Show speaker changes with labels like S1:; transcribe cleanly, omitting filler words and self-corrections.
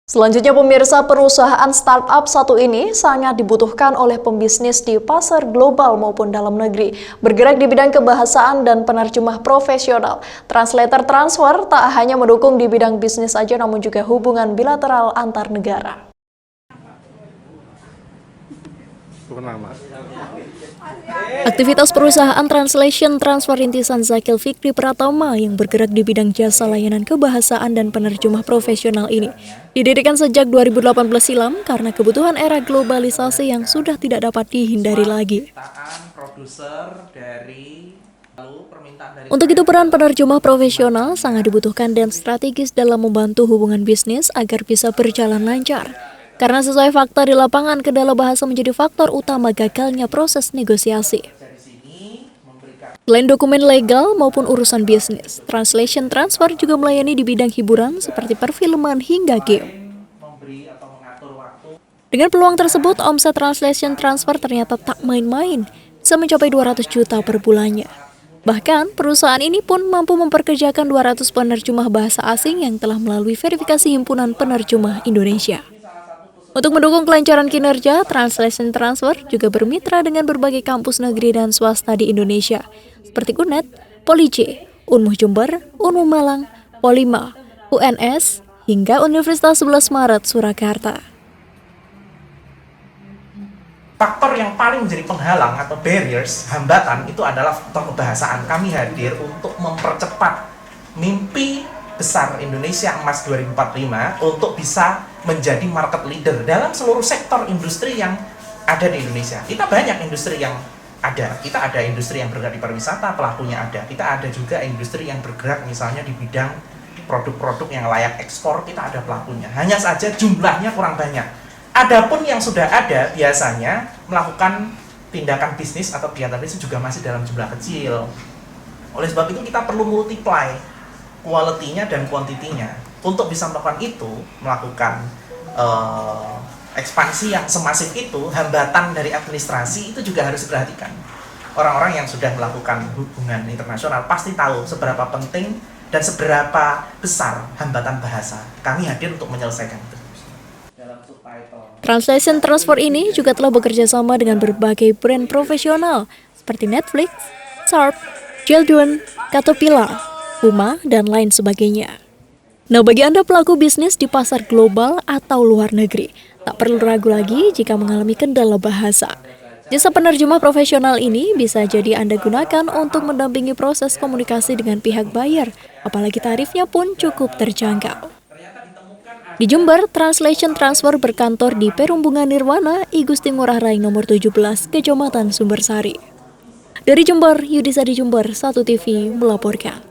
S1: Selanjutnya pemirsa, perusahaan startup satu ini sangat dibutuhkan oleh pembisnis di pasar global maupun dalam negeri. Bergerak di bidang kebahasaan dan penerjemah profesional. Translator Transfer tak hanya mendukung di bidang bisnis saja namun juga hubungan bilateral antar negara. Aktivitas perusahaan Translation Transfer rintisan Zakil Fikri Pratama yang bergerak di bidang jasa layanan kebahasaan dan penerjemah profesional ini didirikan sejak 2018 silam karena kebutuhan era globalisasi yang sudah tidak dapat dihindari lagi. Untuk itu peran penerjemah profesional sangat dibutuhkan dan strategis dalam membantu hubungan bisnis agar bisa berjalan lancar. Karena sesuai fakta di lapangan, kendala bahasa menjadi faktor utama gagalnya proses negosiasi. Selain dokumen legal maupun urusan bisnis, Translation Transfer juga melayani di bidang hiburan seperti perfilman hingga game. Dengan peluang tersebut, omset Translation Transfer ternyata tak main-main, bisa mencapai 200 juta per bulannya. Bahkan, perusahaan ini pun mampu memperkerjakan 200 penerjemah bahasa asing yang telah melalui verifikasi Himpunan Penerjemah Indonesia. Untuk mendukung kelancaran kinerja, Translation Transfer juga bermitra dengan berbagai kampus negeri dan swasta di Indonesia, seperti UNED, Polij, Unmuh Jember, Unmuh Malang, Polima, UNS, hingga Universitas 11 Maret Surakarta.
S2: Faktor yang paling menjadi penghalang atau barriers, hambatan, itu adalah faktor kebahasaan. Kami hadir untuk mempercepat mimpi besar Indonesia Emas 2045 untuk bisa menjadi market leader dalam seluruh sektor industri yang ada di Indonesia. Kita banyak industri yang ada. Kita ada industri yang bergerak di pariwisata, pelakunya ada. Kita ada juga industri yang bergerak misalnya di bidang produk-produk yang layak ekspor, kita ada pelakunya. Hanya saja jumlahnya kurang banyak. Adapun yang sudah ada biasanya melakukan tindakan bisnis atau kegiatan bisnis juga masih dalam jumlah kecil. Oleh sebab itu kita perlu multiply quality-nya dan quantity-nya. Untuk bisa melakukan itu, melakukan ekspansi yang semasif itu, hambatan dari administrasi itu juga harus diperhatikan. Orang-orang yang sudah melakukan hubungan internasional pasti tahu seberapa penting dan seberapa besar hambatan bahasa. Kami hadir untuk menyelesaikan itu.
S1: Translation Transfer ini juga telah bekerja sama dengan berbagai brand profesional seperti Netflix, Sharp, Jildun, Caterpillar, Puma, dan lain sebagainya. Nah, bagi Anda pelaku bisnis di pasar global atau luar negeri, tak perlu ragu lagi jika mengalami kendala bahasa. Jasa penerjemah profesional ini bisa jadi Anda gunakan untuk mendampingi proses komunikasi dengan pihak buyer, apalagi tarifnya pun cukup terjangkau. Di Jember, Translation Transfer berkantor di Perumbungan Nirwana, I Gusti Ngurah Rai nomor 17, Kecamatan Sumbersari. Dari Jember, Yudhistira Jember, 1 TV melaporkan.